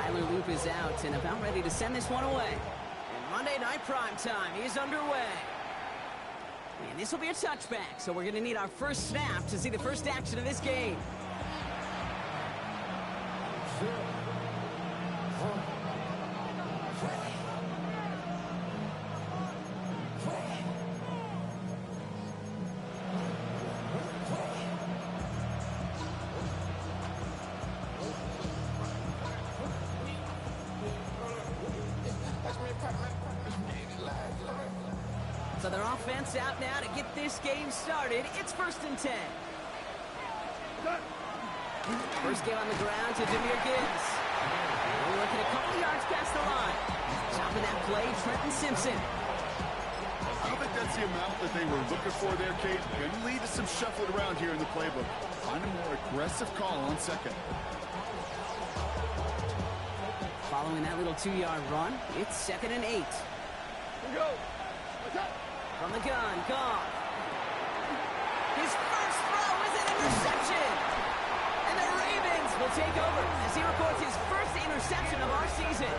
Tyler Loop is out and about ready to send this one away. And Monday Night Prime Time is underway. And this will be a touchback, so we're going to need our first snap to see the first action of this game. So their offense out now to get this game started. It's 1st and 10. First game on the ground to Jahmyr Gibbs. We're looking a couple yards past the line. Chopping that play, Trenton Simpson. I don't think that's the amount that they were looking for there, Kate. Going to lead to some shuffling around here in the playbook. Find a more aggressive call on second. Following that little 2-yard run, it's 2nd and 8. Here we go. From the gun, Goff. His first throw is an interception. And the Ravens will take over as he records his first interception of our season.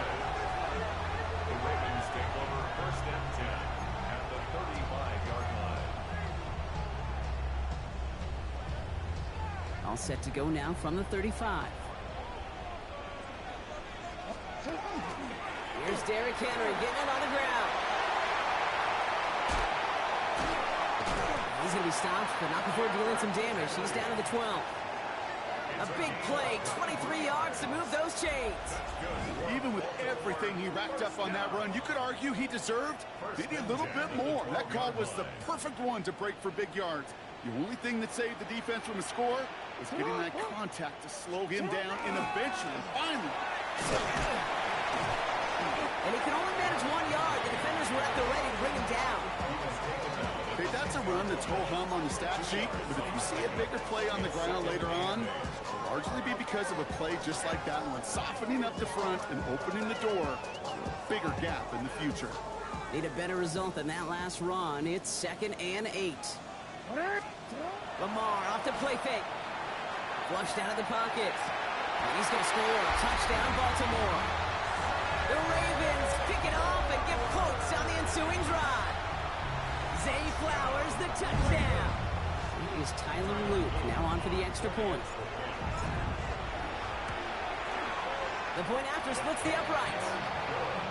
The Ravens take over 1st and 10 at the 35-yard line. All set to go now from the 35. Here's Derrick Henry getting it on the ground. He's going to be stopped, but not before dealing some damage. He's down to the 12. A big play, 23 yards to move those chains. Even with everything he racked up on that run, you could argue he deserved maybe a little bit more. That call was the perfect one to break for big yards. The only thing that saved the defense from a score was getting that contact to slow him down and eventually, finally. And he can only manage 1 yard. The defenders were at the ready to bring him down. Hey, that's a run that's ho-hum on the stat sheet, but if you see a bigger play on the ground later on, it'll largely be because of a play just like that one, softening up the front and opening the door to a bigger gap in the future. Need a better result than that last run. It's 2nd and 8. Lamar off the play fake. Flushed out of the pocket. And he's going to score. Touchdown, Baltimore. The Ravens pick it off and give quotes on the ensuing drive. Zay Flowers, the touchdown. It is Tyler Luke now on for the extra point. The point after splits the uprights.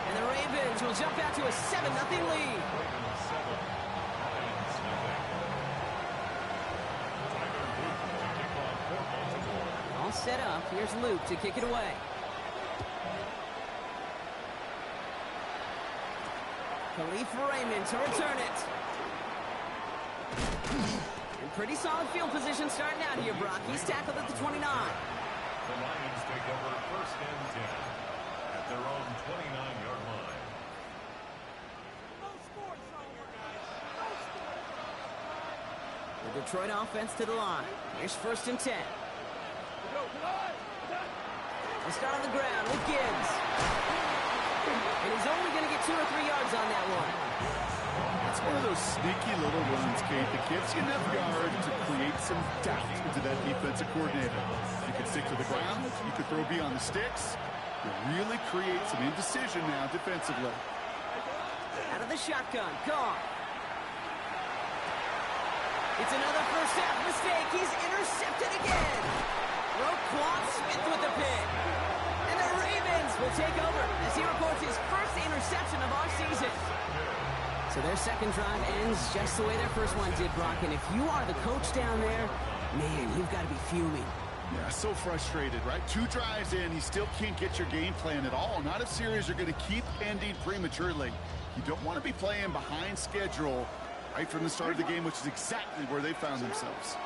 And the Ravens will jump out to a 7-0 lead. All set up. Here's Luke to kick it away. Khalif Raymond to return it. And pretty solid field position starting out here, Brock. He's tackled at the 29. The Lions take over 1st and 10 at their own 29-yard line. The Detroit offense to the line. Here's 1st and 10. We'll start on the ground with Gibbs. And he's only going to get 2 or 3 yards on that one. It's one of those sneaky little runs, Kate, that gives you enough yards to create some doubt into that defensive coordinator. You can stick to the ground, you can throw beyond the sticks. You really create some indecision now defensively. Out of the shotgun, Goff. It's another first half mistake. He's intercepted again. Roquan Smith with the pick. And the Ravens will take over as he reports his first interception of our season. So their second drive ends just the way their first one did, Brock. And if you are the coach down there, man, you've got to be fuming. Yeah, so frustrated, right? 2 drives in, you still can't get your game plan at all. Not if series are going to keep ending prematurely. You don't want to be playing behind schedule right from the start of the game, which is exactly where they found themselves.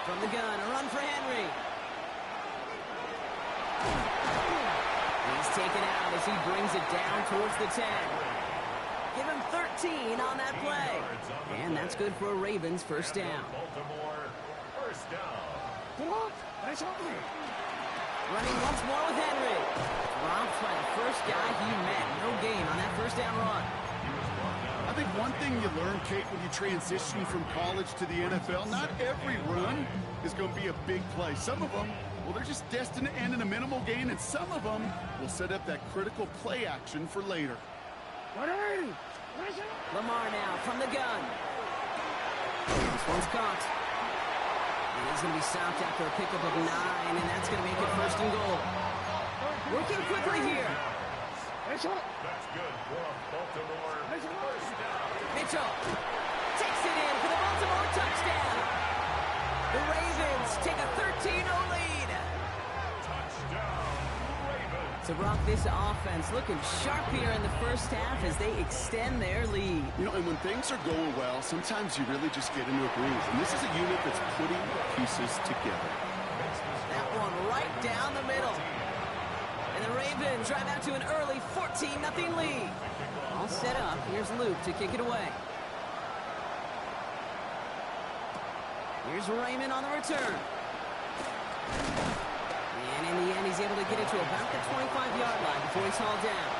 From the gun, a run for Henry. He's taken out as he brings it down towards the 10. Give him 13 on that play. And that's good for a Ravens first down. Baltimore, first down. Running once more with Henry. Dropped by the first guy he met. No gain on that first down run. I think one thing you learn, Kate, when you transition from college to the NFL, not every run is going to be a big play. Some of them Well, they're just destined to end in a minimal gain, and some of them will set up that critical play action for later. Lamar now from the gun. This one's caught. And he's going to be stopped after a pickup of 9, and that's going to make it 1st and goal. Working quickly here. That's good for Baltimore. First down. Mitchell takes it in for the Baltimore touchdown. The Ravens take a 13-0 lead. Touchdown, Ravens. So, Brock, this offense looking sharp here in the first half as they extend their lead. You know, and when things are going well, sometimes you really just get into a groove. And this is a unit that's putting pieces together. That one right down the middle. And the Ravens drive out to an early 14-0 lead. All set up. Here's Luke to kick it away. Here's Raymond on the return. And in the end, he's able to get it to about the 25-yard line before he's hauled down.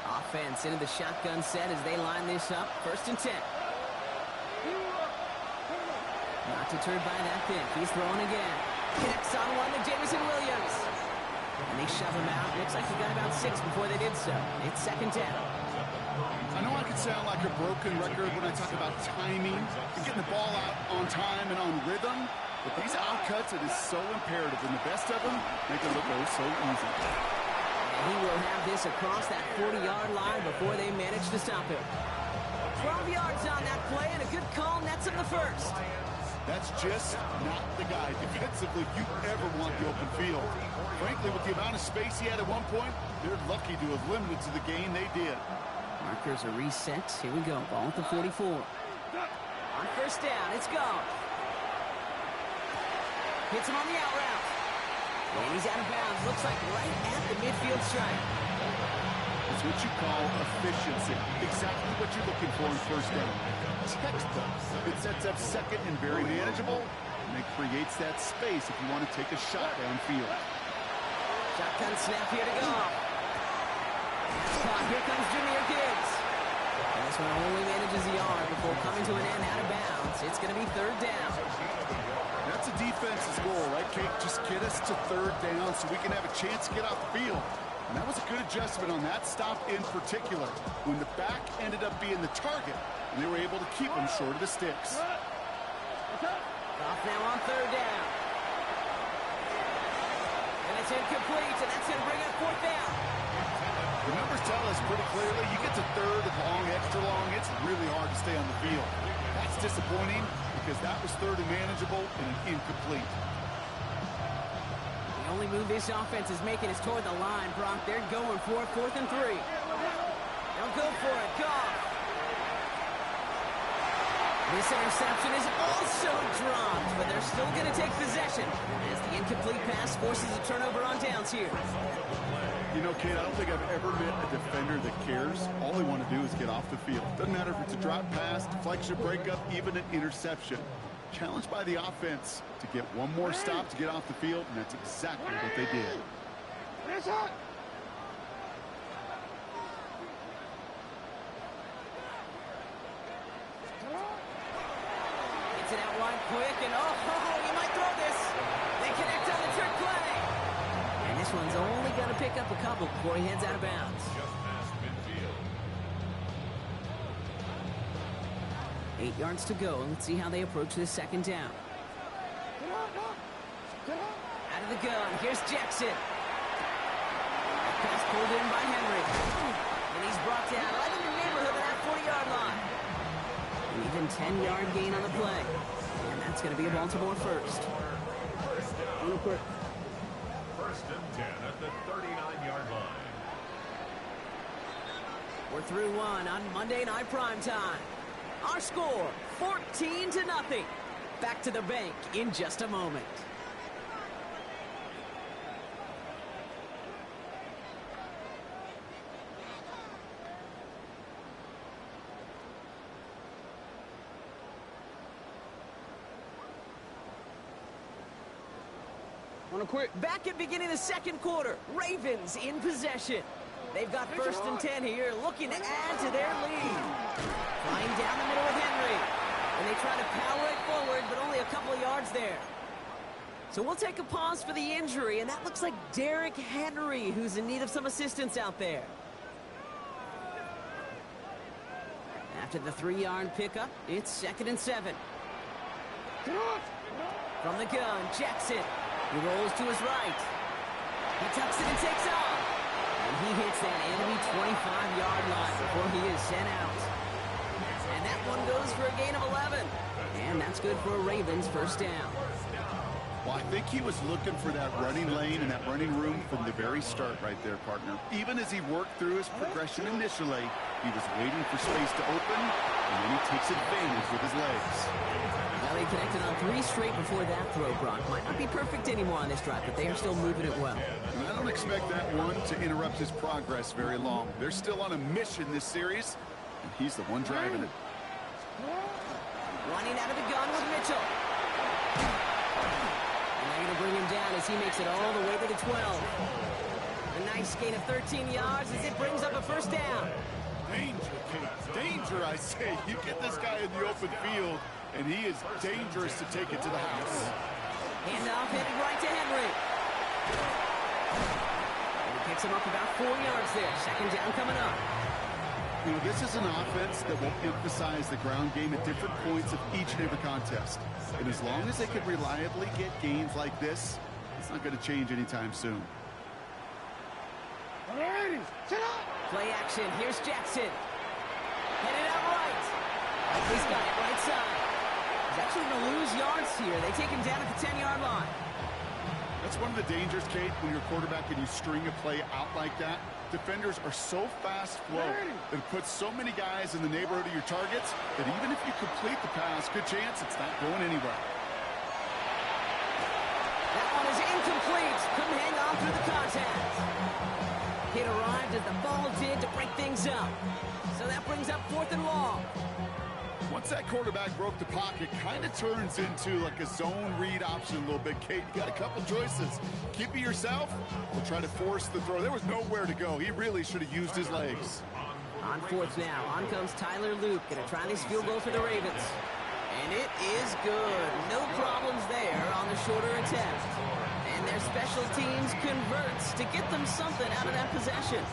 Offense into the shotgun set as they line this up. 1st and 10. Not deterred by that pick. He's throwing again. Connects on one to Jameson Williams. And they shove him out. Looks like he got about 6 before they did so. It's 2nd down. I know I could sound like a broken record when I talk about timing and getting the ball out on time and on rhythm, but these outcuts, it is so imperative, and the best of them make it look oh so easy. And he will have this across that 40-yard line before they manage to stop him. 12 yards on that play, and a good call nets him the 1st. That's just not the guy defensively you ever want the open field. Frankly, with the amount of space he had at one point, they're lucky to have limited to the gain they did. Markers are reset. Here we go. Ball at the 44. On 1st down, it's gone. Hits him on the out route. And he's out of bounds. Looks like right at the midfield stripe. It's what you call efficiency. Exactly what you're looking for in 1st down. Textbook. It sets up 2nd and very manageable, and it creates that space if you want to take a shot downfield. Shotgun snap here to go. Here comes Jahmyr Gibbs. And this one only manages the yard before coming to an end out of bounds. It's going to be 3rd down. That's a defense's goal, right, Kate? Just get us to 3rd down so we can have a chance to get off the field. And that was a good adjustment on that stop in particular, when the back ended up being the target, and they were able to keep him short of the sticks. Off now on 3rd down. And it's incomplete, and that's going to bring up 4th down. The numbers tell us pretty clearly, you get to 3rd and long, extra long, it's really hard to stay on the field. That's disappointing because that was 3rd and manageable and an incomplete. The only move this offense is making is toward the line, Brock. They're going for it, 4th and 3. They'll go for it. Goff. This interception is also dropped, but they're still going to take possession as the incomplete pass forces a turnover on downs here. You know, Kate, I don't think I've ever met a defender that cares. All they want to do is get off the field. Doesn't matter if it's a drop pass, deflection, breakup, even an interception. Challenged by the offense to get one more stop to get off the field, and that's exactly what they did. Gets it out wide quick, and he might throw this. They connect on the trick play. And this one's only going to pick up a couple before he heads out of bounds. Just past midfield. 8 yards to go. Let's see how they approach this 2nd down. Out of the gun. Here's Jackson. Pass pulled in by Henry. And he's brought down right in the neighborhood of that 40-yard line. An even 10-yard gain on the play. And that's going to be a Baltimore 1st. Real quick. 1st and 10 at the 39-yard line. We're through one on Monday Night Primetime. Our score, 14-0. Back to the bank in just a moment. want to quit. Back at beginning of the second quarter, Ravens in possession. They've got 1st and 10 here, looking to add to their lead. Flying down the middle with Henry. And they try to power it forward, but only a couple of yards there. So we'll take a pause for the injury, and that looks like Derrick Henry, who's in need of some assistance out there. After the 3-yard pickup, it's 2nd and 7. From the gun, Jackson. He rolls to his right. He tucks it and takes off. And he hits that enemy 25-yard line before he is sent out. And that one goes for a gain of 11. And that's good for a Ravens 1st down. Well, I think he was looking for that running lane and that running room from the very start right there, partner. Even as he worked through his progression initially, he was waiting for space to open, and then he takes advantage with his legs. Well, he connected on 3 straight before that throw, Brock. Might not be perfect anymore on this drive, but they are still moving it well. And I don't expect that one to interrupt his progress very long. They're still on a mission this series, and he's the one driving it. Running out of the gun with Mitchell. And they're going to bring him down as he makes it all the way to the 12. A nice gain of 13 yards as it brings up a 1st down. Danger, Kate. Danger, I say. You get this guy in the open field, and he is dangerous to take it to the house. Handoff headed right to Henry. And he picks him up about 4 yards there. 2nd down coming up. You know, this is an offense that will emphasize the ground game at different points of each and every contest. And as long as they can reliably get gains like this, it's not going to change anytime soon. Play action. Here's Jackson. Headed out right. He's got it right side. He's actually going to lose yards here. They take him down at the 10-yard line. That's one of the dangers, Kate, when you're a quarterback and you string a play out like that. Defenders are so fast flow and put so many guys in the neighborhood of your targets that even if you complete the pass, good chance it's not going anywhere. That one is incomplete. Couldn't hang on through the contact. It arrived as the ball did to break things up. So that brings up 4th and long. Once that quarterback broke the pocket, kind of turns into like a zone read option a little bit, Kate. You got a couple choices. Keep it yourself or try to force the throw. There was nowhere to go. He really should have used his legs. On 4th now, on comes Tyler Luke. Gonna try this field goal for the Ravens. And it is good. No problems there on the shorter attempt. And their special teams converts to get them something out of that possession.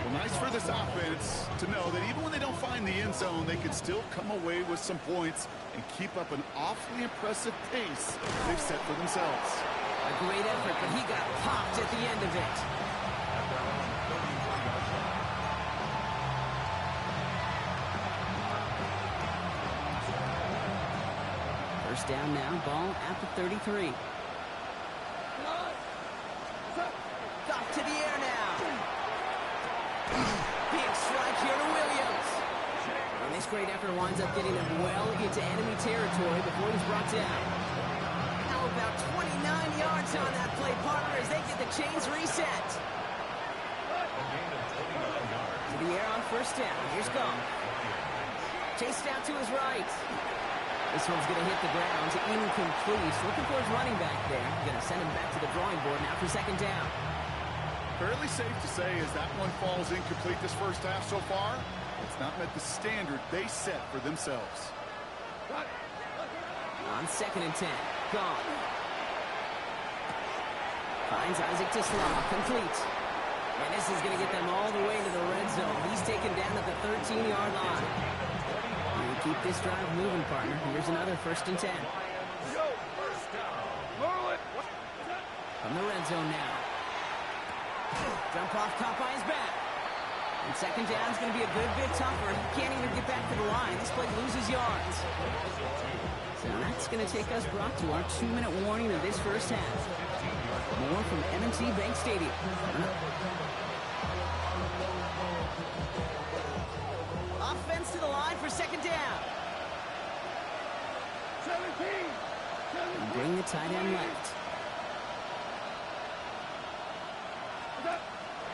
Well, nice for this offense to know that even when they don't find the end zone, they can still come away with some points and keep up an awfully impressive pace they've set for themselves. A great effort, but he got popped at the end of it. First down now, ball at the 33. Off to the air now. Big strike here to Williams. And this great effort winds up getting him well into enemy territory before he's brought down. Now about 29 yards on that play, partner, as they get the chains reset. To the air on 1st down. Here's Goff. Chased out to his right. This one's going to hit the ground. Incomplete. Looking for his running back there. Going to send him back to the drawing board now for 2nd down. Fairly safe to say as that one falls incomplete this first half so far, it's not met the standard they set for themselves. On 2nd and 10. Gone. Finds Isaac to Slaw. Complete. And this is going to get them all the way to the red zone. He's taken down at the 13-yard line. You keep this drive moving, partner. Here's another 1st and 10. From the red zone now. Jump off caught by his back. And 2nd down is going to be a good bit tougher. He can't even get back to the line. This play loses yards. So that's going to take us, Brock, to our 2-minute warning of this first half. More from M&T Bank Stadium. Offense to the line for 2nd down. 17. And bring the tight end left.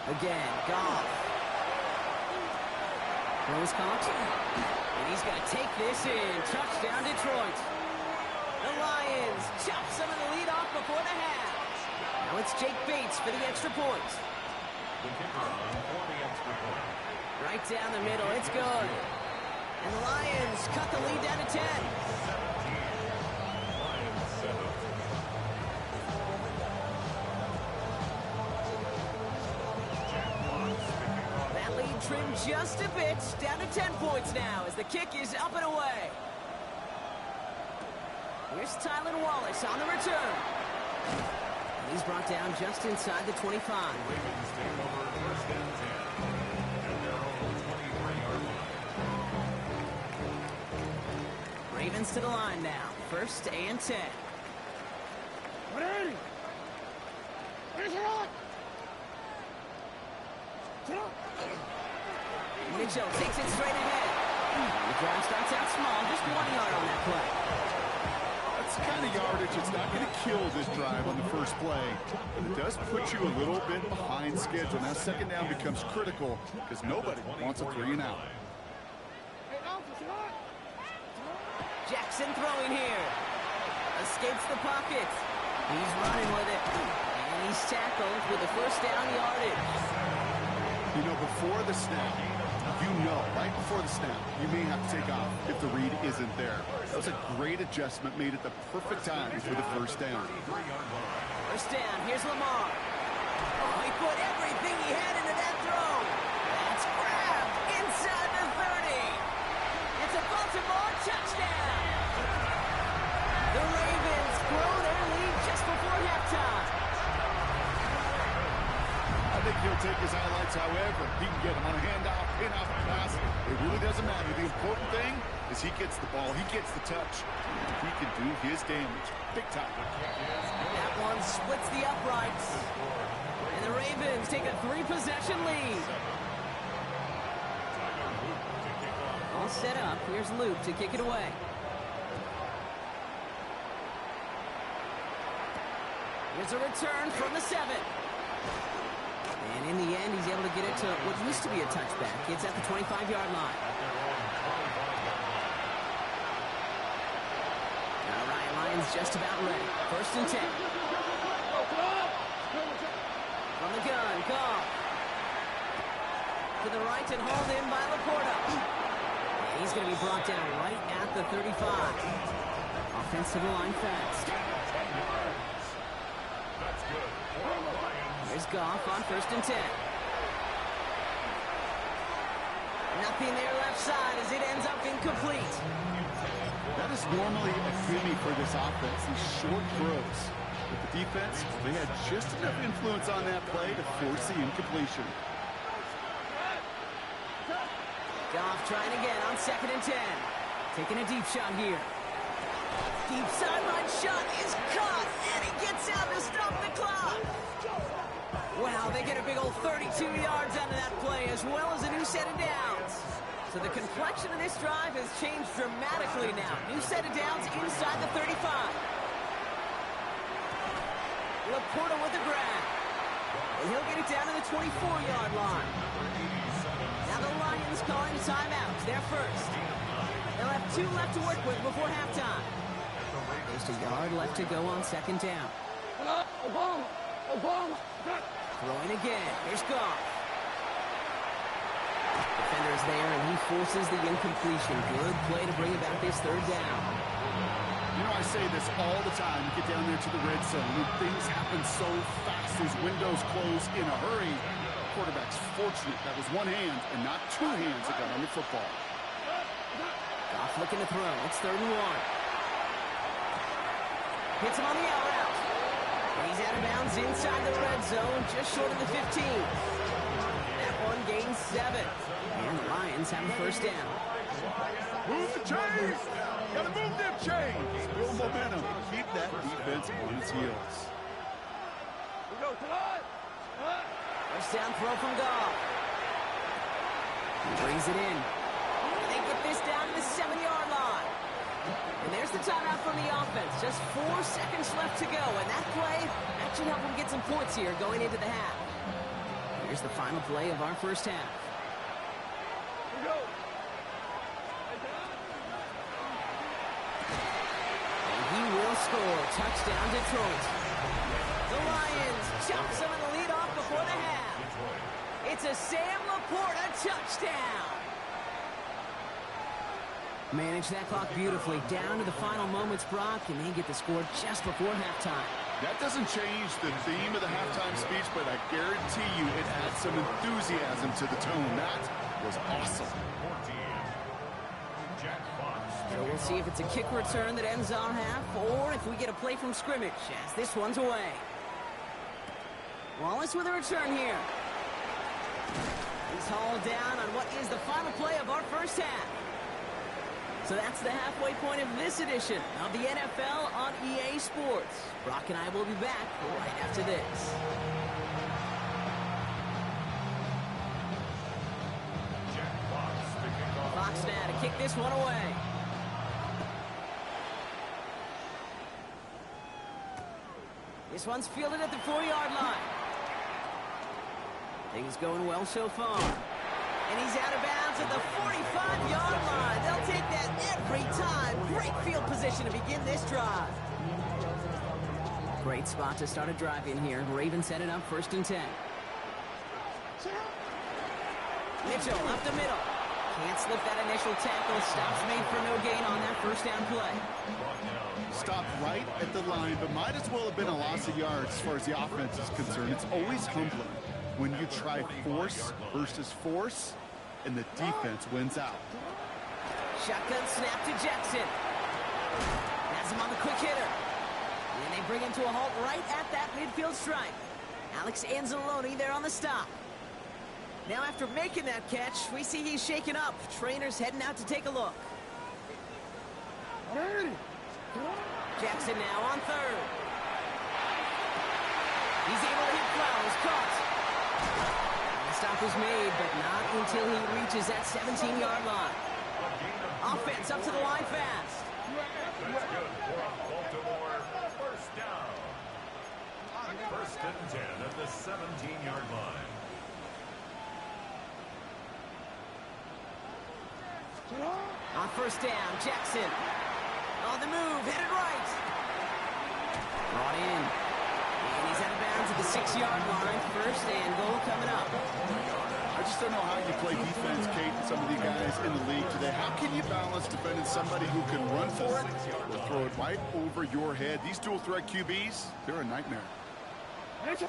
Again, Goff. Throws caught. And he's going to take this in. Touchdown, Detroit. The Lions chop some of the lead off before the half. Now it's Jake Bates for the extra point. The kicker on for the extra point. Right down the middle, it's good. And the Lions cut the lead down to 10. 17. Lions 7. That lead trimmed just a bit, down to 10 points now as the kick is up and away. Here's Tylan Wallace on the return. And he's brought down just inside the 25. Ravens take over first and 10 at their own 23-yard line. Ravens to the line now, first and 10. Mitchell takes it straight ahead. The drive starts out small, just 1 yard on that play. That's the kind of yardage it's not going to kill this drive on the first play. But it does put you a little bit behind schedule. Now second down becomes critical because nobody wants a 3 and out. Jackson throwing here. Escapes the pocket. He's running with it. And he's tackled with the first down yardage. You know, before the snap, right before the snap, you may have to take off if the read isn't there. That was a great adjustment, made at the perfect time for the first down. First down, here's Lamar. Oh, he put everything he had into that throw. That's grabbed inside the 30. It's a Baltimore touchdown. The Ravens grow their lead just before halftime. I think he'll take his highlights however he can get them on a handoff, pin-off, pass. It really doesn't matter. The important thing is he gets the ball, he gets the touch. He can do his damage big time. That one splits the uprights. And the Ravens take a 3-possession lead. All set up. Here's Luke to kick it away. Here's a return from the 7. And in the end, he's able to get it to what used to be a touchback. It's at the 25-yard line. All right, Lions just about ready. First and 10. From the gun, Goff. To the right and hauled in by Laporta. And he's going to be brought down right at the 35. Offensive line fast. Here's Goff on first and 10. Nothing there left side as it ends up incomplete. That is normally a gimme for this offense, these short throws. But the defense, they had just enough influence on that play to force the incompletion. Goff trying again on second and 10. Taking a deep shot here. Deep sideline shot is caught, and he gets out to stop the clock. Wow, they get a big old 32 yards out of that play, as well as a new set of downs. So the complexion of this drive has changed dramatically now. New set of downs inside the 35. Laporta with the grab. And he'll get it down to the 24-yard line. Now the Lions calling timeouts. They're first. They'll have 2 left to work with before halftime. Just a yard left to go on second down. Throwing again. Here's Goff. Defender's there, and he forces the incompletion. Good play to bring about this third down. You know, I say this all the time. You get down there to the red zone, and things happen so fast. Those windows close in a hurry. The quarterback's fortunate that was one hand and not 2 hands that got on the football. Goff looking to throw. It's third and 1. Hits him on the out route. And he's out of bounds inside the red zone, just short of the 15. That one gains 7. And the Lions have a first down. Move the chains! Gotta move them chains! Build momentum. Keep that defense on its heels. First down throw from Goff. He brings it in. And they get this down to the 7-yard line. And there's the timeout from the offense. Just 4 seconds left to go. And that play, that should help them get some points here going into the half. Here's the final play of our first half. And he will score. Touchdown, Detroit. The Lions chop some of the lead off before the half. It's a Sam Laporta touchdown. Manage that clock beautifully. Down to the final moments, Brock, and they get the score just before halftime. That doesn't change the theme of the halftime speech, but I guarantee you it adds some enthusiasm to the tone. That was awesome. So we'll see if it's a kick return that ends our half, or if we get a play from scrimmage, as this one's away. Wallace with a return here. He's hauled down on what is the final play of our first half. So that's the halfway point of this edition of the NFL on EA Sports. Brock and I will be back right after this. Fox now to kick this one away. This one's fielded at the 4-yard line. Things going well so far. And he's out of bounds at the 45-yard line. They'll take that every time. Great field position to begin this drive. Great spot to start a drive in here. Ravens set it up 1st and 10. Mitchell up the middle. Can't slip that initial tackle. Stops made for no gain on that first down play. Stopped right at the line, but might as well have been a loss of yards as far as the offense is concerned. It's always humbling when you try force versus force, and the defense wins out. Shotgun snap to Jackson. Has him on the quick hitter. And they bring him to a halt right at that midfield stripe. Alex Anzalone there on the stop. Now after making that catch, we see he's shaken up. Trainer's heading out to take a look. Jackson now on 3rd. He's able to hit Flowers. Caught. The stop was made, but not until he reaches that 17-yard line. Offense up to the line fast. That's good for Baltimore. First down. 1st and 10 at the 17-yard line. On 1st down, Jackson. On the move, headed right. Brought in. And he's out of bounds at the 6-yard line. 1st and goal coming up. I just don't know how you play defense, Kate, and some of the guys in the league today. How can you balance defending somebody who can run for it or throw it right over your head? These dual-threat QBs, they're a nightmare. Handoff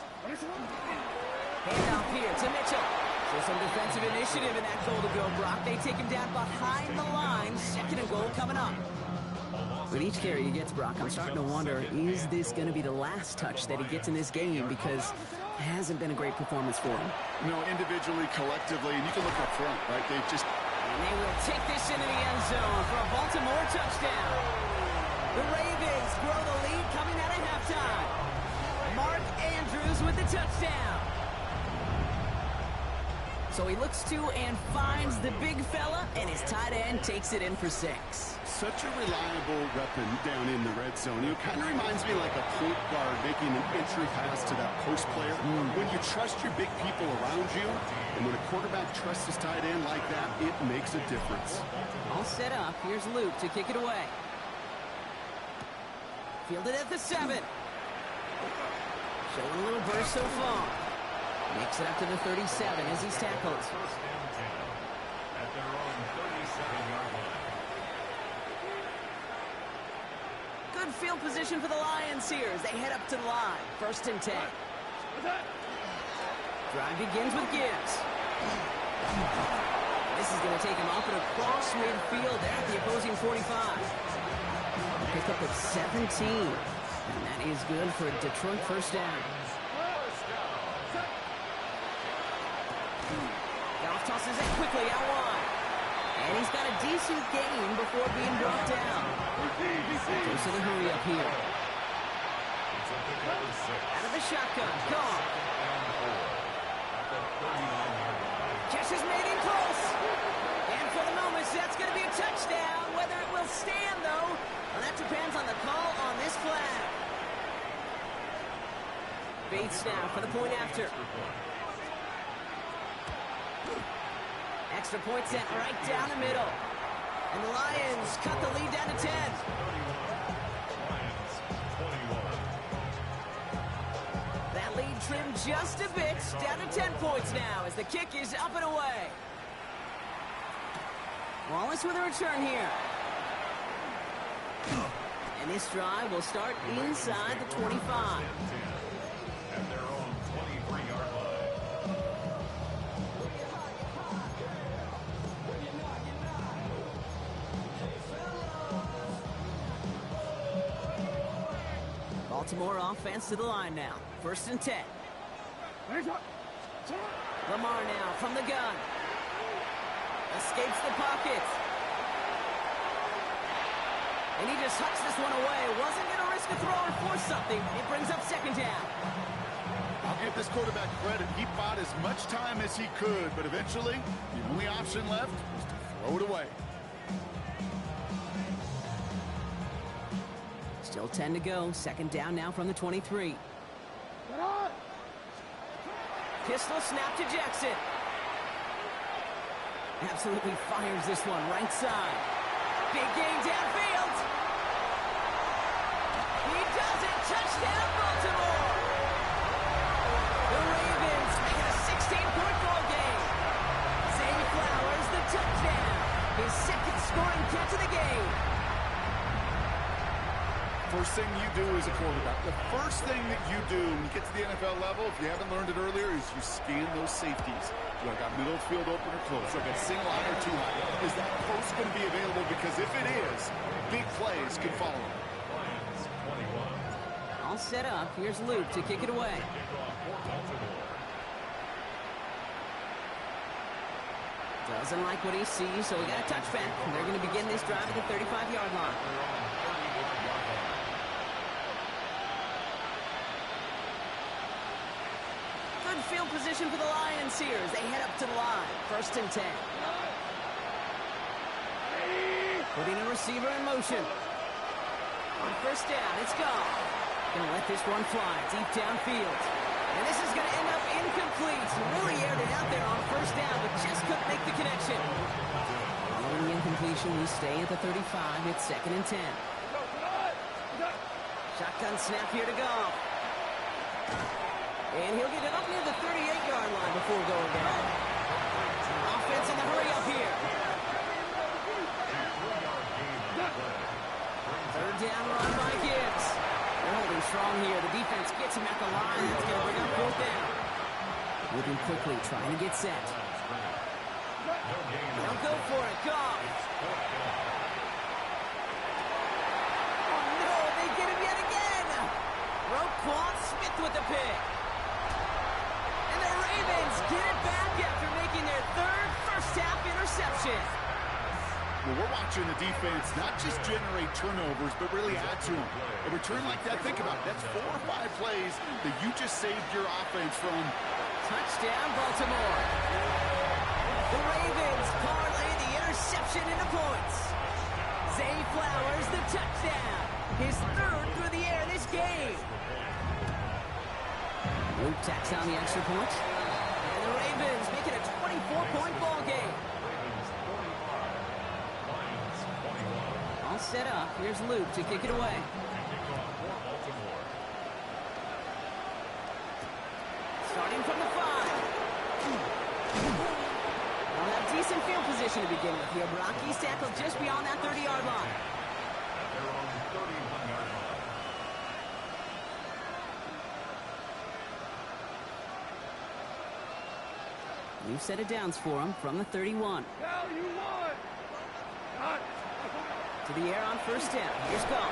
here to Mitchell. So some defensive initiative in that goal to go, Brock. They take him down behind the line. 2nd and goal coming up. With each carry he gets, Brock, I'm starting to wonder, is this going to be the last touch that he gets in this game? Because it hasn't been a great performance for him. You know, individually, collectively, and you can look up front, right? They just... And they will take this into the end zone for a Baltimore touchdown. The Ravens grow the lead coming out of halftime. Mark Andrews with the touchdown. So he looks to and finds the big fella, and his tight end takes it in for 6. Such a reliable weapon down in the red zone. It kind of reminds me like a point guard making an entry pass to that post player. When you trust your big people around you, and when a quarterback trusts his tight end like that, it makes a difference. All set up. Here's Luke to kick it away. Fielded at the 7. Showing a little burst so far. Makes it up to the 37 as he's tackled. 1st and 10 at their own 37-yard line. Good field position for the Lions here as they head up to the line. 1st and 10. Drive begins with Gibbs. This is going to take him off and across midfield there at the opposing 45. Pick up at 17. And that is good for a Detroit 1st down. Goff tosses it quickly out wide. And he's got a decent gain before being brought down. Goes to the hurry up here. Out of the shotgun. Goff. Catch is made in close. And for the moment, that's going to be a touchdown. Whether it will stand, though, well, that depends on the call on this flag. Bates now for the point after. Extra point sent right down the middle. And the Lions cut the lead down to 10. trimmed just a bit, down to 10 points now as the kick is up and away. Wallace with a return here. And this drive will start inside the 25. At their own 23-yard line. Baltimore offense to the line now. 1st and 10. Lamar now from the gun. Escapes the pocket. And he just hucks this one away. Wasn't going to risk a throw or force something. It brings up 2nd down. I'll give this quarterback credit. He bought as much time as he could, but eventually, the only option left was to throw it away. Still 10 to go. 2nd down now from the 23. Pistol snap to Jackson. Absolutely fires this one right side. Big gain downfield. He does it. Touchdown, Baltimore. The Ravens make it a 16-point ball game. Zay Flowers, the touchdown. His 2nd scoring catch of the game. First thing you do as a quarterback, the first thing that you do when you get to the NFL level, if you haven't learned it earlier, is you scan those safeties. Do I got middle field open or close? Do I got single eye or two high? Is that post going to be available? Because if it is, big plays can follow. All set up. Here's Luke to kick it away. Doesn't like what he sees, so we got a touchback. They're going to begin this drive at the 35-yard line. Good field position for the Lions here as they head up to the line. 1st and 10. Putting a receiver in motion. On 1st down, it's gone. Gonna let this one fly deep downfield. And this is gonna end up incomplete. Really aired it out there on 1st down, but just couldn't make the connection. Following the incompletion, we stay at the 35. It's 2nd and 10. Shotgun snap here to go. And he'll get it up near the 38-yard line before going down. Offense in the hurry up here. 3rd down run by Gibbs. They're holding strong here. The defense gets him at the line. That's going to bring up 4th down. Moving quickly, trying to get set. They'll go for it. Goff. Oh, no, they get him yet again. Roquan Smith with the pick. And the Ravens get it back after making their 3rd first-half interception. Well, we're watching the defense not just generate turnovers, but really add to them. A return like that, think about it. That's 4 or 5 plays that you just saved your offense from. Touchdown, Baltimore. The Ravens parlay the interception into points. Zay Flowers, the touchdown. His 3rd through the air this game. Luke tacks on the extra point. And the Ravens make it a 24-point ball game. All set up. Here's Luke to kick it away. Starting from the 5. They'll have decent field position to begin with here. Brocky's tackled just beyond that 30-yard line. Their own 31-yard line. New set of downs for him from the 31. To the air on 1st down. Here's Goff.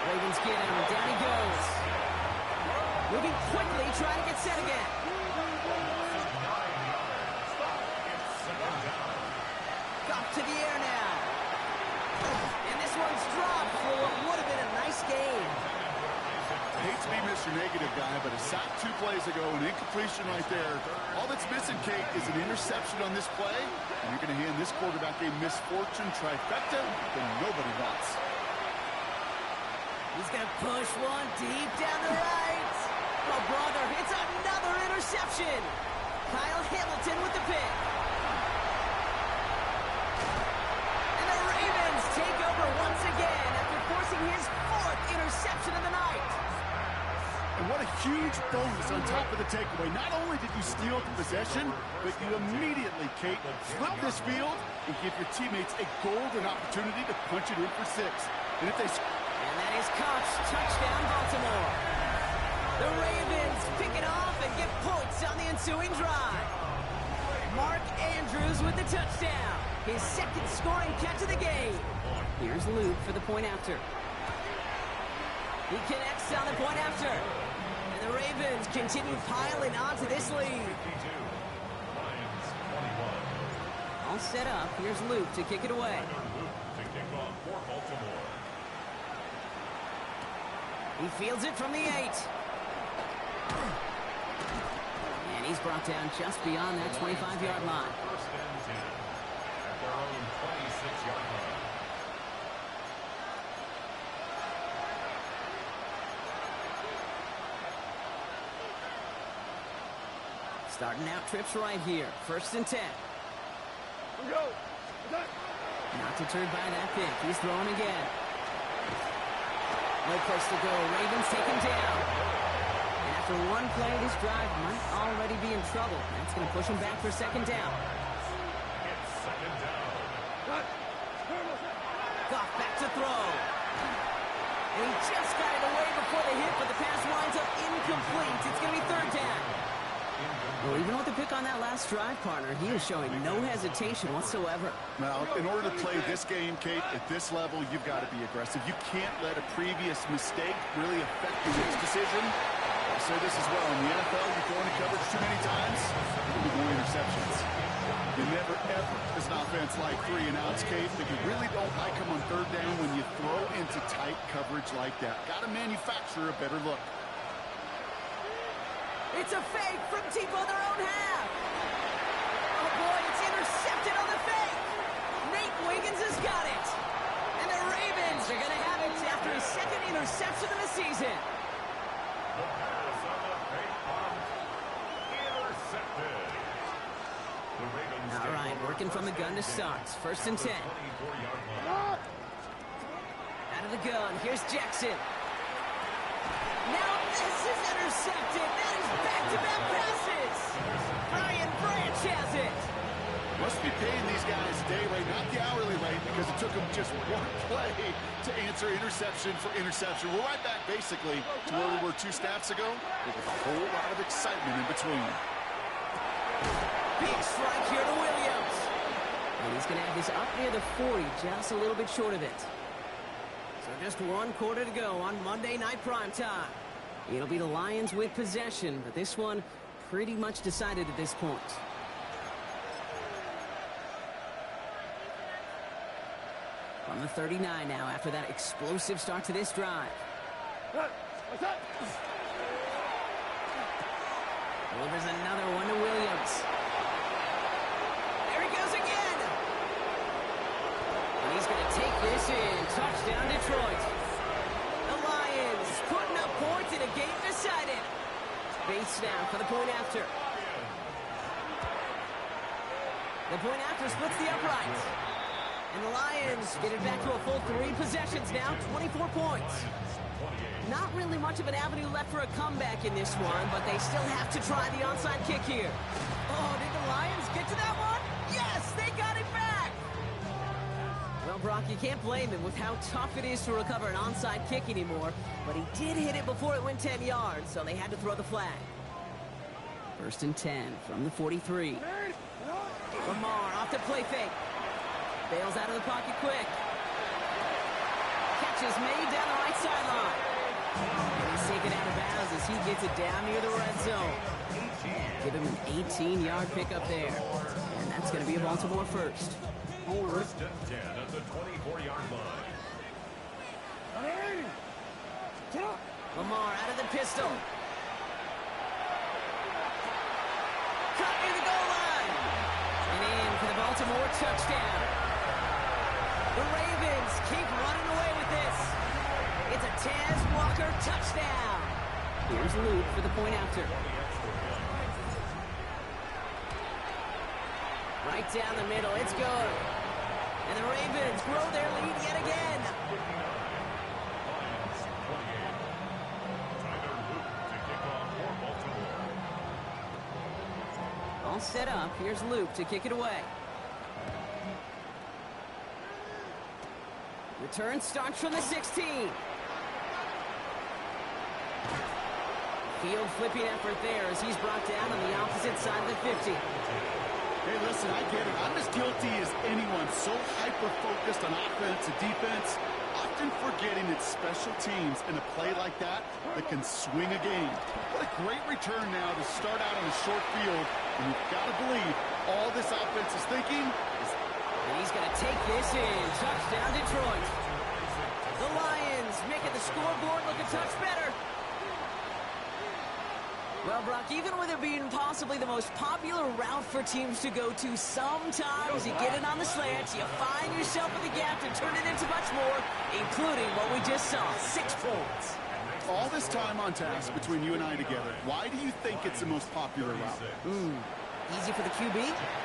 Ravens get him. Down he goes. Moving quickly, trying to get set again. Goff to the air now. And this one's dropped for what would have been a nice game. I hate to be Mr. Negative guy, but a sack 2 plays ago, an incompletion right there. All that's missing, Kate, is an interception on this play, and you're going to hand this quarterback a misfortune trifecta that nobody wants. He's going to push one deep down the right. Oh, brother, it's another interception. Kyle Hamilton with the pick. And the Ravens take over once again after forcing his 4th interception of the night. And what a huge bonus on top of the takeaway. Not only did you steal the possession, but you immediately, Kate, flip this field and give your teammates a golden opportunity to punch it in for 6. And if they... And that is caught. Touchdown, Baltimore. The Ravens pick it off and get points on the ensuing drive. Mark Andrews with the touchdown. His second scoring catch of the game. Here's Luke for the point after. He connects on the point after. And the Ravens continue piling onto this lead. All set up. Here's Luke to kick it away. He fields it from the 8. And he's brought down just beyond that 25-yard line. First and 10 at their own 26-yard line. Starting out trips right here. First and 10. Not deterred by that pick. He's throwing again. No place to go. Ravens take him down. And after one play, this drive might already be in trouble. That's going to push him back for second down. It's second down. Goff back to throw. And he just got it away before the hit, but the pass winds up incomplete. It's going to be third down. Well, even with the pick on that last drive, partner, he is showing no hesitation whatsoever. Now, in order to play this game, Kate, at this level, you've got to be aggressive. You can't let a previous mistake really affect your next decision. I say this as well. In the NFL, you throw into coverage too many times, you'll be more interceptions. You never, ever, as an offense, like 3 and outs, Kate, but you really don't like them on third down when you throw into tight coverage like that. Got to manufacture a better look. It's a fake from deep on their own half. Oh, boy, it's intercepted on the fake. Nate Wiggins has got it. And the Ravens are going to have it after his second interception of the season. The pass on the fake punt. Intercepted. The Ravens All right, working from the gun to start. First and 10. 24-yard line. Out of the gun, here's Jackson. Now this is intercepted. That is back-to-back passes. Brian Branch has it. Must be paying these guys day rate, not the hourly rate, because it took them just one play to answer interception for interception. We're right back, basically, to where we were 2 snaps ago, with a whole lot of excitement in between. Big strike here to Williams. And he's going to have this up near the 40, just a little bit short of it. So just 1 quarter to go on Monday Night Primetime. It'll be the Lions with possession, but this one pretty much decided at this point. From the 39 now after that explosive start to this drive. Delivers another one to Williams. There he goes again. And he's going to take this in. Touchdown, Detroit. The Lions putting up points in a game decided. Base now for the point after. The point after splits the uprights. And the Lions get it back to a full 3 possessions now, 24 points. Not really much of an avenue left for a comeback in this one, but they still have to try the onside kick here. Oh, did the Lions get to that one? Yes, they got it back! Well, Brock, you can't blame him with how tough it is to recover an onside kick anymore, but he did hit it before it went 10 yards, so they had to throw the flag. First and 10 from the 43. Lamar off the play fake. Bails out of the pocket quick. Catch is made down the right sideline. And he's taken out of bounds as he gets it down near the red zone. Give him an 18-yard pickup there. And that's going to be a Baltimore first. First and 10 at the 24-yard line. Lamar out of the pistol. Cut near the goal line. And in for the Baltimore touchdown. The Ravens keep running away with this. It's a Taz Walker touchdown. Here's Luke for the point after. Right down the middle, it's good. And the Ravens grow their lead yet again. All set up. Here's Luke to kick it away. Return starts from the 16. Field flipping effort there as he's brought down on the opposite side of the 50. Hey, listen, I get it. I'm as guilty as anyone. So hyper-focused on offense and defense, often forgetting it's special teams in a play like that can swing a game. What a great return now to start out on a short field. And you've got to believe all this offense is thinking is... And he's going to take this in. Touchdown, Detroit. The Lions making the scoreboard look a touch better. Well, Brock, even with it being possibly the most popular route for teams to go to, sometimes you get it on the slants, you find yourself with a gap to turn it into much more, including what we just saw, 6 points. All this time on task between you and I together, why do you think it's the most popular route? Easy for the QB?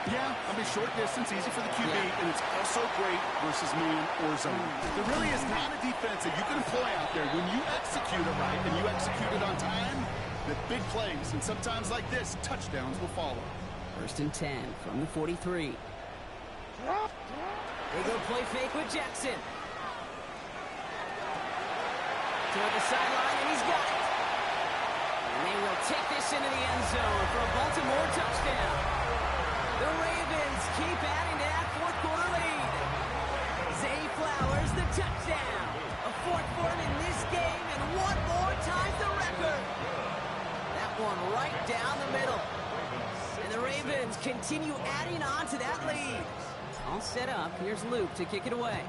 Yeah, I mean, short distance, easy for the QB, and it's also great versus man or zone. There really is not a defense that you can employ out there. When you execute it right and you execute it on time, the big plays, and sometimes like this, touchdowns will follow. 1st and 10 from the 43. They go play fake with Jackson. Toward the sideline, and he's got it. And they will take this into the end zone for a Baltimore touchdown. The Ravens keep adding to that 4th quarter lead. Zay Flowers, the touchdown. A 4th for him in this game, and one more ties the record. That one right down the middle. And the Ravens continue adding on to that lead. All set up. Here's Luke to kick it away.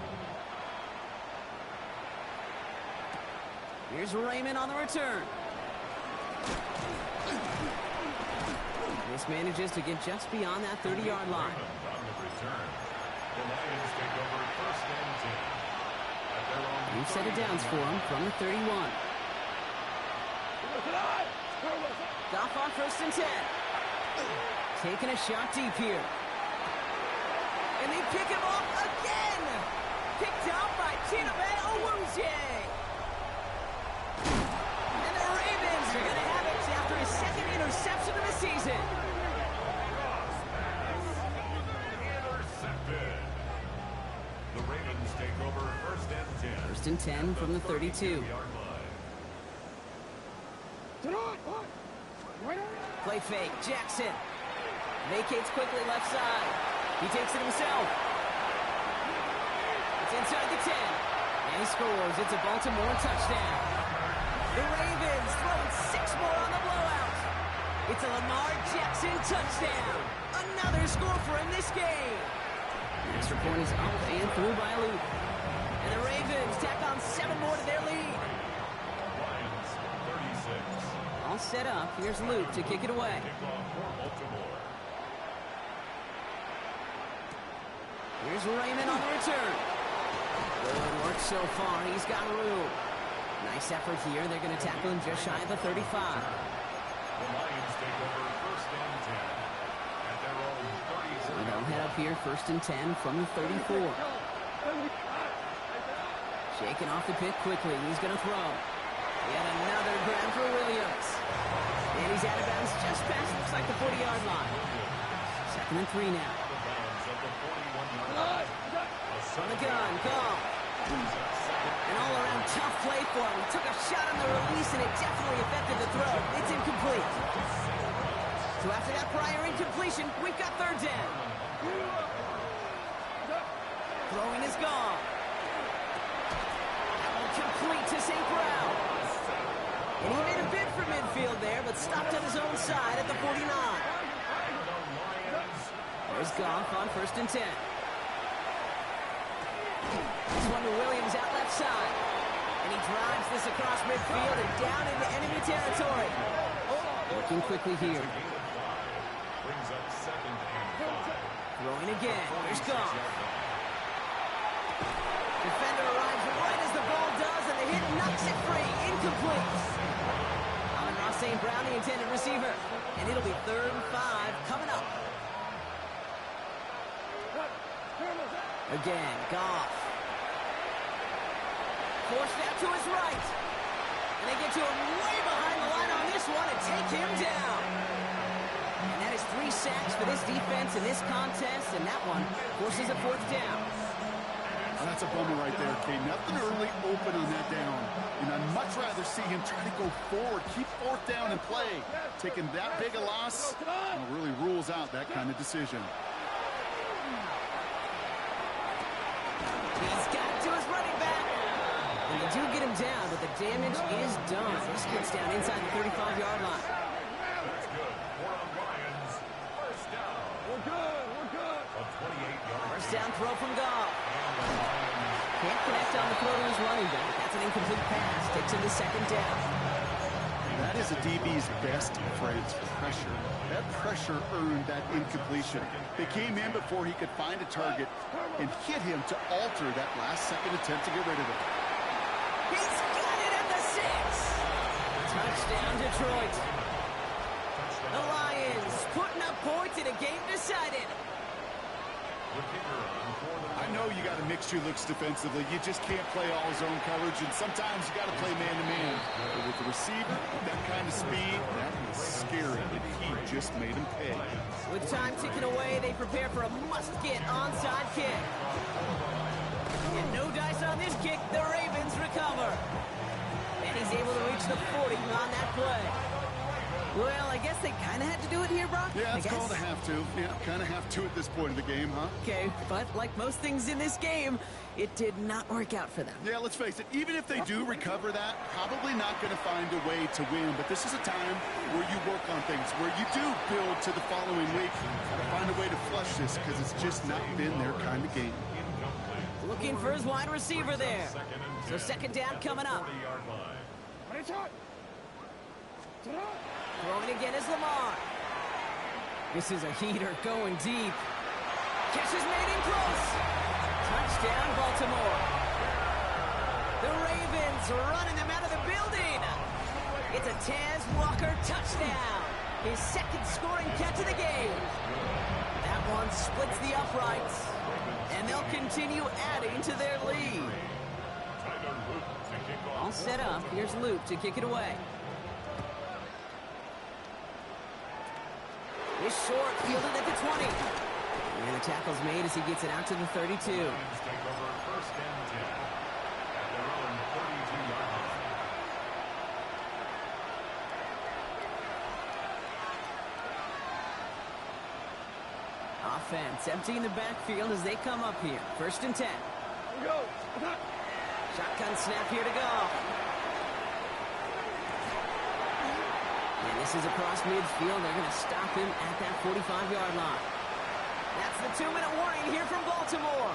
Here's Raymond on the return. This manages to get just beyond that 30-yard line. New set of downs for him from the 31. Goff on 1st and 10. Taking a shot deep here. And they pick him off again. Picked up by Chidobe Awuzie. And the Ravens are going to have it after his 2nd interception of the season. Intercepted. The Ravens take over 1st and 10. 1st and 10 from the 32. Play fake, Jackson. Vacates quickly left side. He takes it himself. It's inside the 10. And he scores. It's a Baltimore touchdown. The Ravens throwing 6 more on the blowout. It's a Lamar Jackson touchdown. Another score for him this game. The extra point is up and through by Luke. And the Ravens tack on 7 more to their lead. Lions 36. All set up. Here's Luke to kick it away. Here's Raymond on the return. Good work so far. He's got room. Nice effort here. They're going to tackle him just shy of the 35. The Lions take over 1st and 10 at their own 30. So they'll head up here 1st and 10 from the 34. Shaking off the pick quickly. He's going to throw. Yet another grab for Williams. And he's out of bounds just past, looks like the 40-yard line. 2nd and 3 now. From the gun, Goff. An all-around tough play for him. He took a shot on the release, and it definitely affected the throw. It's incomplete. So after that prior incompletion, we've got 3rd down. Throwing is gone. That one complete to St. Brown. And he made a bid for midfield there, but stopped on his own side at the 49. There's Goff on 1st and 10. This one to Williams out left side. And he drives this across midfield and down into enemy territory. Working quickly here. Brings up 2nd and 5. Throwing again. Here's Goff. Defender arrives right as the ball does, and the hit knocks it free. Incomplete. Amon-Ra St. Brown, the intended receiver. And it'll be 3rd and 5 coming up. Again, Goff. Forced out to his right. And they get to him way behind the line on this one and take him down. And that is 3 sacks for this defense in this contest, and that one forces a fourth down. Oh, that's a bummer right there, Kate. Nothing early open on that down. And I'd much rather see him try to go forward, keep fourth down and play. Taking that big a loss really rules out that kind of decision. He's got to his running back. And they do get him down, but the damage is done. This gets down inside the 35-yard line. That's good. For the Lions. First down. We're good. A 28-yard. First down throw from Goff. Can't connect on the throw to his running back. That's an incomplete pass. Takes him to second down. That is a DB's best phrase, pressure. That pressure earned that incompletion. They came in before he could find a target and hit him to alter that last-second attempt to get rid of it. He's got it at the 6. Touchdown, Detroit. The Lions putting up points in a game decided. I know you got to mix your looks defensively. You just can't play all zone coverage, and sometimes you got to play man-to-man. But with the receiver, with that kind of speed, that is scary, and he just made him pay. With time ticking away, they prepare for a must-get onside kick. And no dice on this kick. The Ravens recover. And he's able to reach the 40 on that play. Well, I guess they kind of had to do it here, Brock. Yeah, it's called a have to. Yeah, kind of have to at this point of the game, huh? Okay, but like most things in this game, it did not work out for them. Yeah, let's face it, even if they do recover that, probably not going to find a way to win. But this is a time where you work on things, where you do build to the following week. Find a way to flush this, because it's just not been their kind of game. Looking for his wide receiver there. So second down coming up. Throwing again is Lamar. This is a heater going deep. Catch is made in close. Touchdown, Baltimore. The Ravens running them out of the building. It's a Taz Walker touchdown. His second scoring catch of the game. That one splits the uprights. And they'll continue adding to their lead. All set up. Here's Luke to kick it away. Is short, fielded at the 20. And the tackle's made as he gets it out to the 32. Take over first and 10 at their own 32-yard line. Offense emptying the backfield as they come up here. First and 10. Shotgun snap here to go. And this is across midfield. They're going to stop him at that 45-yard line. That's the 2-minute warning here from Baltimore.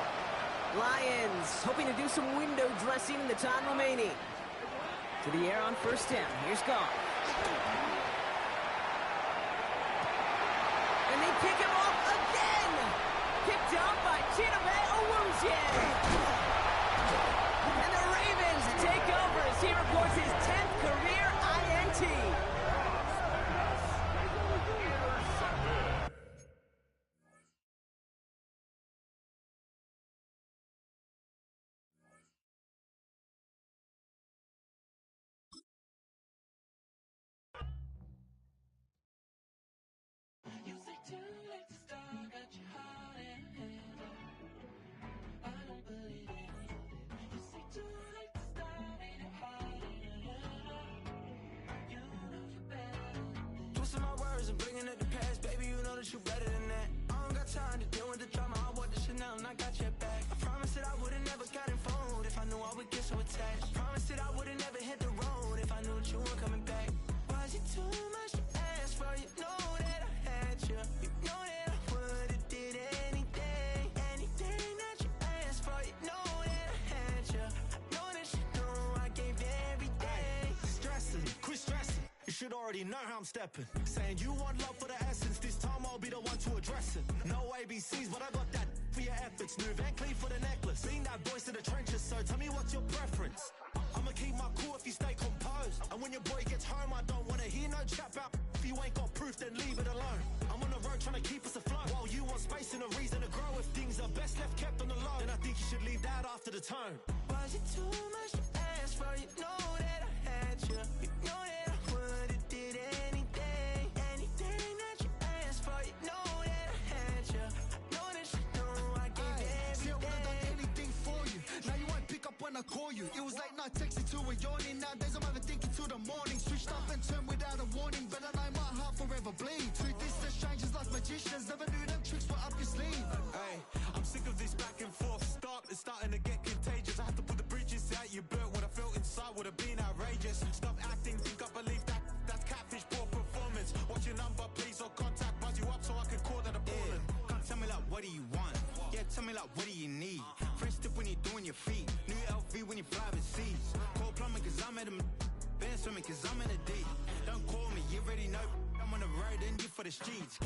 Lions hoping to do some window dressing in the time remaining. To the air on first down. Here's Goff. And they pick him off again. Picked up by Chidobe Awuzie. And the Ravens take over as he reports his 10th career INT. Twisting my words and bringing up the past, baby, you know that you better than that. I don't got time to deal with the drama, I want the Chanel and I got your back. I promised that I would've never got involved if I knew I would get so attached. I promised that I would've never hit the road if I knew that you weren't coming back. Was it too much to ask for? You know that I had you. You know that I would've did anything, anything that you asked for. You know that I had you. I know that you know I gave everything. Stressing, quit stressing. You should already know how I'm stepping. Saying you want love for the essence, this time I'll be the one to address it. No ABCs, but I got that for your efforts. New Van Cleef for the necklace. Seen that voice in the trenches, so tell me what's your preference. I'ma keep my cool if you stay composed. And when your boy gets home, I don't wanna hear no chat about if you ain't got proof, then leave it alone. I'm on the road trying to keep us afloat. While you want space and a reason to grow. If things are best left kept on the low, then I think you should leave that after the tone. Was it too much to ask for? You know that I had you. You know that I would've did anything, anything that you asked for. You know magicians never knew them tricks were up your sleeve. Hey, I'm sick of this back and forth. It's starting to get contagious. I had to put the bridges out you built. What I felt inside would have been outrageous. Stop acting, think I believe that's catfish, poor performance. What's your number, please, or contact, buzz you up so I can call that a ballin'. Come tell me like, what do you want? Yeah, tell me like, what do you need? French tip when you're doing your feet. New LV when you fly overseas. Call plumbing cause I'm at a been swimming cause I'm in a deep. Don't call me, you already know I'm on the road and you for the streets.